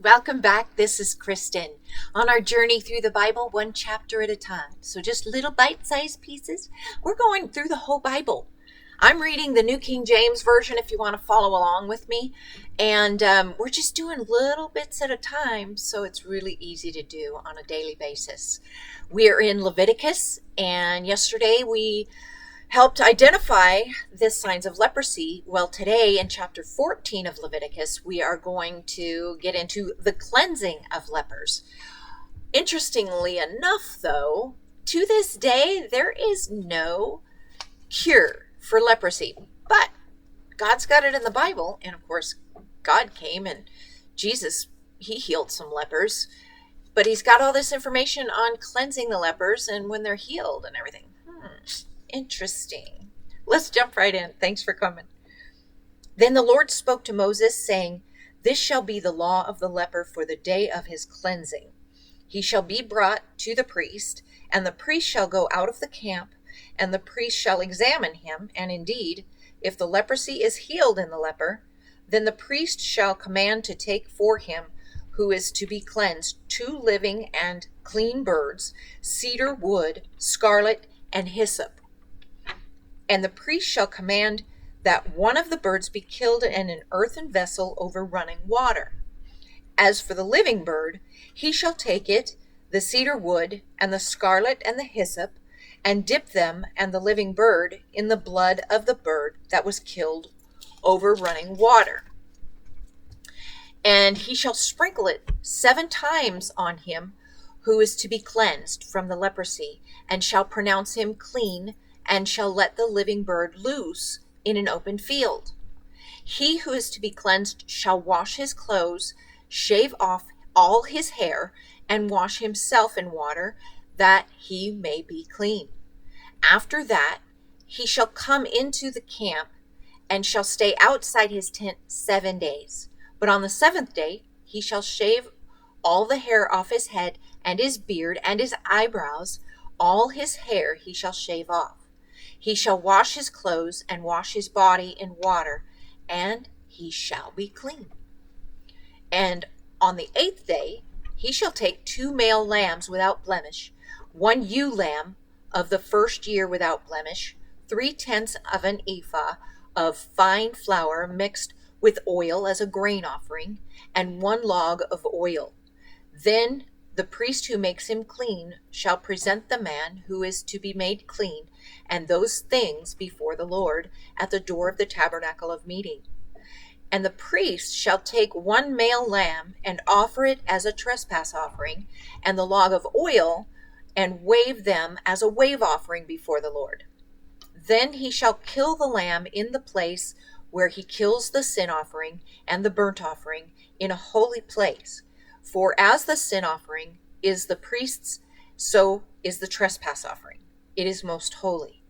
Welcome back. This is Kristen on our journey through the Bible, one chapter at a time. So just little bite-sized pieces. We're going through the whole Bible. I'm reading the New King James Version if you want to follow along with me. And we're just doing little bits at a time, so it's really easy to do on a daily basis. We're in Leviticus, and yesterday we helped identify the signs of leprosy. Well, today in chapter 14 of Leviticus, we are going to get into the cleansing of lepers. Interestingly enough, though, to this day, there is no cure for leprosy, but God's got it in the Bible. And of course, God came and Jesus, he healed some lepers, but he's got all this information on cleansing the lepers and when they're healed and everything. Interesting. Let's jump right in. Thanks for coming. Then the Lord spoke to Moses, saying, "This shall be the law of the leper for the day of his cleansing. He shall be brought to the priest, and the priest shall go out of the camp, and the priest shall examine him. And indeed, if the leprosy is healed in the leper, then the priest shall command to take for him who is to be cleansed 2 living and clean birds, cedar wood, scarlet, and hyssop. And the priest shall command that one of the birds be killed in an earthen vessel over running water. As for the living bird, he shall take it, the cedar wood, and the scarlet, and the hyssop, and dip them and the living bird in the blood of the bird that was killed over running water. And he shall sprinkle it 7 times on him who is to be cleansed from the leprosy, and shall pronounce him clean, and shall let the living bird loose in an open field. He who is to be cleansed shall wash his clothes, shave off all his hair, and wash himself in water, that he may be clean. After that, he shall come into the camp, and shall stay outside his tent 7 days. But on the 7th day, he shall shave all the hair off his head, and his beard, and his eyebrows. All his hair he shall shave off. He shall wash his clothes and wash his body in water, and he shall be clean. And on the 8th day he shall take 2 male lambs without blemish, 1 ewe lamb of the first year without blemish, 3/10 of an ephah of fine flour mixed with oil as a grain offering, and 1 log of oil. Then the priest who makes him clean shall present the man who is to be made clean and those things before the Lord at the door of the tabernacle of meeting. And the priest shall take 1 male lamb and offer it as a trespass offering, and the log of oil, and wave them as a wave offering before the Lord. Then he shall kill the lamb in the place where he kills the sin offering and the burnt offering in a holy place. For as the sin offering is the priest's, so is the trespass offering. It is most holy.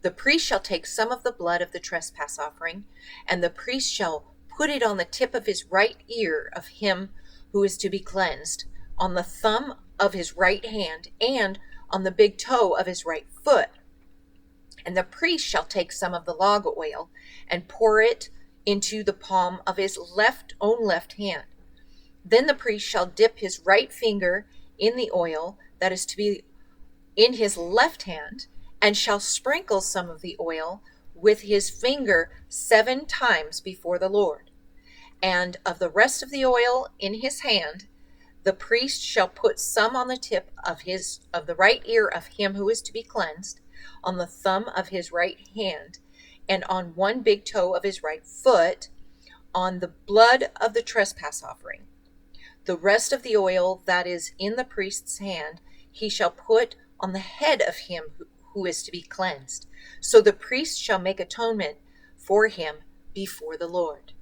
The priest shall take some of the blood of the trespass offering, and the priest shall put it on the tip of his right ear of him who is to be cleansed, on the thumb of his right hand, and on the big toe of his right foot. And the priest shall take some of the log oil and pour it into the palm of his own left hand. Then the priest shall dip his right finger in the oil that is to be in his left hand, and shall sprinkle some of the oil with his finger 7 times before the Lord. And of the rest of the oil in his hand, the priest shall put some on the tip of the right ear of him who is to be cleansed, on the thumb of his right hand, and on 1 big toe of his right foot, on the blood of the trespass offering. The rest of the oil that is in the priest's hand he shall put on the head of him who is to be cleansed. So the priest shall make atonement for him before the Lord.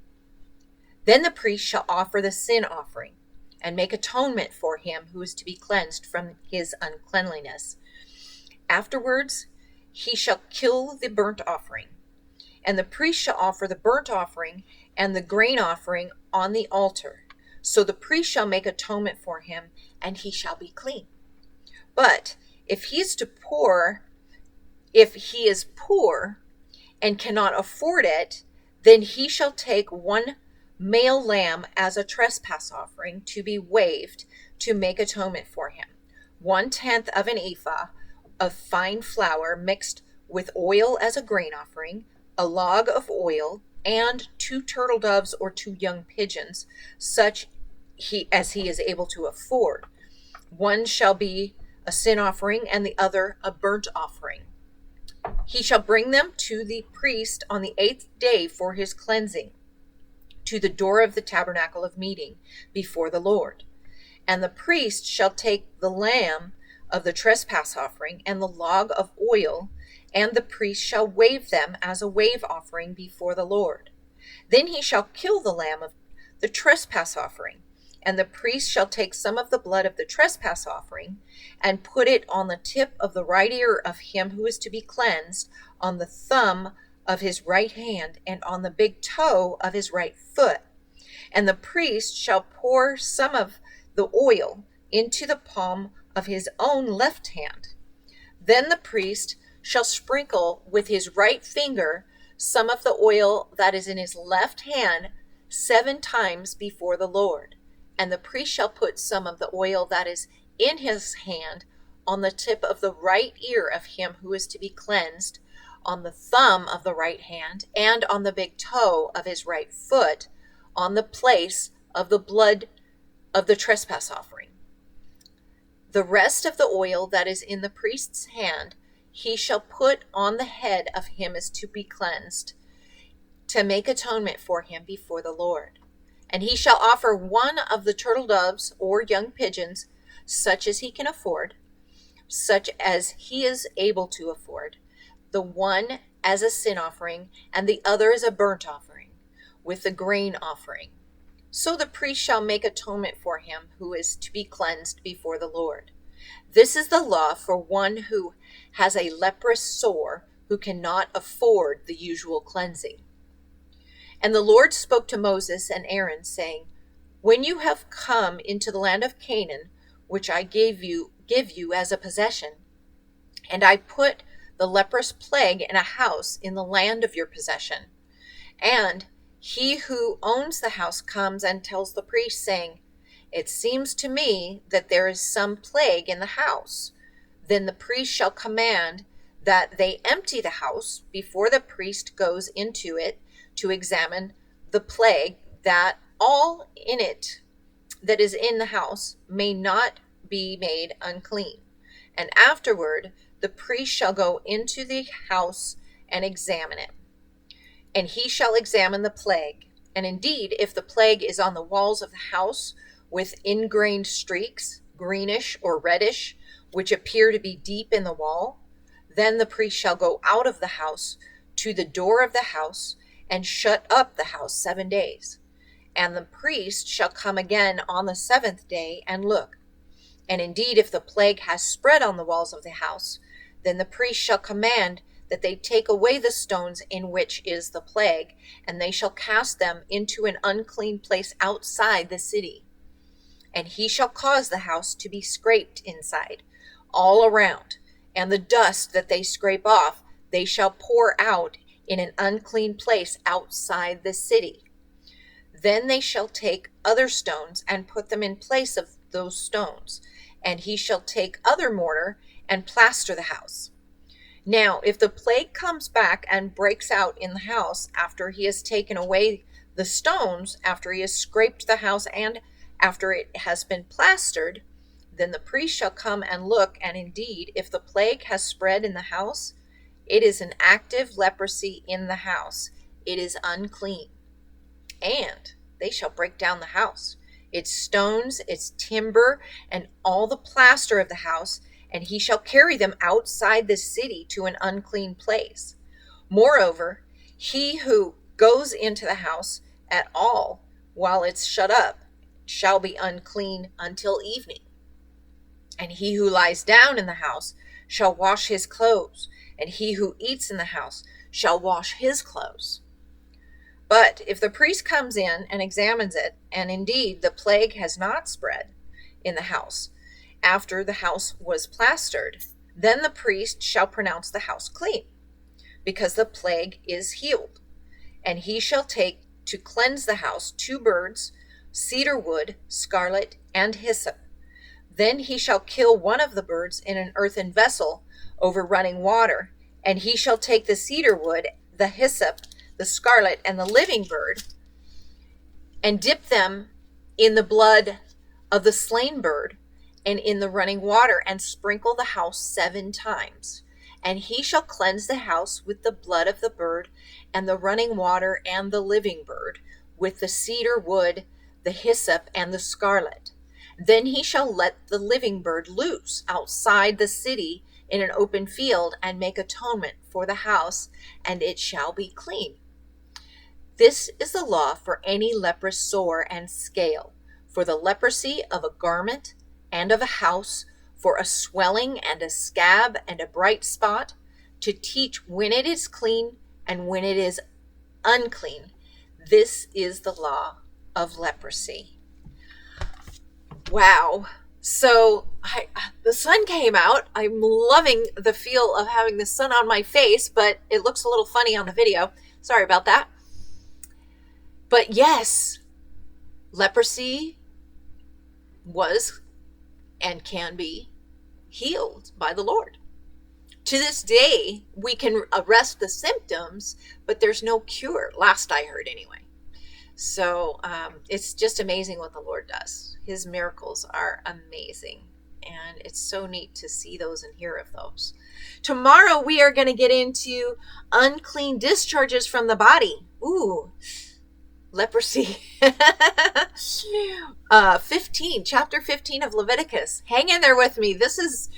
Then the priest shall offer the sin offering, and make atonement for him who is to be cleansed from his uncleanliness. Afterwards he shall kill the burnt offering, and the priest shall offer the burnt offering and the grain offering on the altar. So the priest shall make atonement for him, and he shall be clean. But if he is poor and cannot afford it, then he shall take 1 male lamb as a trespass offering to be waved to make atonement for him, 1/10 of an ephah of fine flour mixed with oil as a grain offering, a log of oil, and 2 turtle doves or 2 young pigeons, such as he is able to afford. One shall be a sin offering and the other a burnt offering. He shall bring them to the priest on the 8th day for his cleansing, to the door of the tabernacle of meeting before the Lord. And the priest shall take the lamb of the trespass offering and the log of oil, and the priest shall wave them as a wave offering before the Lord. Then he shall kill the lamb of the trespass offering, and the priest shall take some of the blood of the trespass offering and put it on the tip of the right ear of him who is to be cleansed, on the thumb of his right hand, and on the big toe of his right foot. And the priest shall pour some of the oil into the palm of his own left hand. Then the priest shall sprinkle with his right finger some of the oil that is in his left hand 7 times before the Lord. And the priest shall put some of the oil that is in his hand on the tip of the right ear of him who is to be cleansed, on the thumb of the right hand, and on the big toe of his right foot, on the place of the blood of the trespass offering. The rest of the oil that is in the priest's hand he shall put on the head of him as to be cleansed, to make atonement for him before the Lord. And he shall offer one of the turtle doves or young pigeons, such as he can afford, such as he is able to afford, the one as a sin offering, and the other as a burnt offering, with the grain offering. So the priest shall make atonement for him who is to be cleansed before the Lord. This is the law for one who has a leprous sore, who cannot afford the usual cleansing. And the Lord spoke to Moses and Aaron, saying, When you have come into the land of Canaan, which I give you as a possession, and I put the leprous plague in a house in the land of your possession, and he who owns the house comes and tells the priest, saying, It seems to me that there is some plague in the house. Then the priest shall command that they empty the house before the priest goes into it to examine the plague, that all in it that is in the house may not be made unclean. And afterward the priest shall go into the house and examine it. And he shall examine the plague. And indeed, if the plague is on the walls of the house with ingrained streaks, greenish or reddish, which appear to be deep in the wall, then the priest shall go out of the house to the door of the house and shut up the house 7 days. And the priest shall come again on the 7th day and look. And indeed, if the plague has spread on the walls of the house, then the priest shall command that they take away the stones in which is the plague, and they shall cast them into an unclean place outside the city. And he shall cause the house to be scraped inside, all around, and the dust that they scrape off they shall pour out in an unclean place outside the city. Then they shall take other stones and put them in place of those stones, and he shall take other mortar and plaster the house. Now, if the plague comes back and breaks out in the house after he has taken away the stones, after he has scraped the house, and after it has been plastered, then the priest shall come and look, and indeed, if the plague has spread in the house, it is an active leprosy in the house. It is unclean. And they shall break down the house, its stones, its timber, and all the plaster of the house, and he shall carry them outside the city to an unclean place. Moreover, he who goes into the house at all while it's shut up shall be unclean until evening. And he who lies down in the house shall wash his clothes, and he who eats in the house shall wash his clothes. But if the priest comes in and examines it, and indeed the plague has not spread in the house after the house was plastered, then the priest shall pronounce the house clean, because the plague is healed. And he shall take to cleanse the house 2 birds, cedar wood, scarlet, and hyssop. Then he shall kill one of the birds in an earthen vessel over running water, and he shall take the cedar wood, the hyssop, the scarlet, and the living bird, and dip them in the blood of the slain bird and in the running water, and sprinkle the house 7 times. And he shall cleanse the house with the blood of the bird and the running water and the living bird, with the cedar wood, the hyssop, and the scarlet. Then he shall let the living bird loose outside the city in an open field, and make atonement for the house, and it shall be clean. This is the law for any leprous sore and scale, for the leprosy of a garment and of a house, for a swelling and a scab and a bright spot, to teach when it is clean and when it is unclean. This is the law of leprosy. Wow. So the sun came out. I'm loving the feel of having the sun on my face, but it looks a little funny on the video. Sorry about that. But yes, leprosy was and can be healed by the Lord. To this day, we can arrest the symptoms, but there's no cure, last I heard anyway. So it's just amazing what the Lord does. His miracles are amazing, and it's so neat to see those and hear of those. Tomorrow, we are going to get into unclean discharges from the body. Ooh, leprosy. 15, chapter 15 of Leviticus. Hang in there with me. This is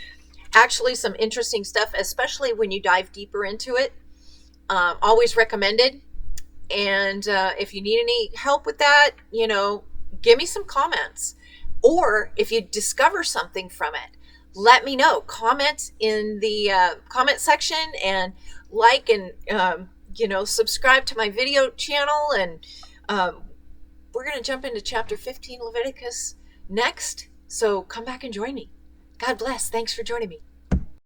actually some interesting stuff, especially when you dive deeper into it. Always recommended. And if you need any help with that, give me some comments. Or if you discover something from it, let me know. Comment in the comment section, and like and subscribe to my video channel. And we're going to jump into chapter 15 Leviticus next. So come back and join me. God bless. Thanks for joining me.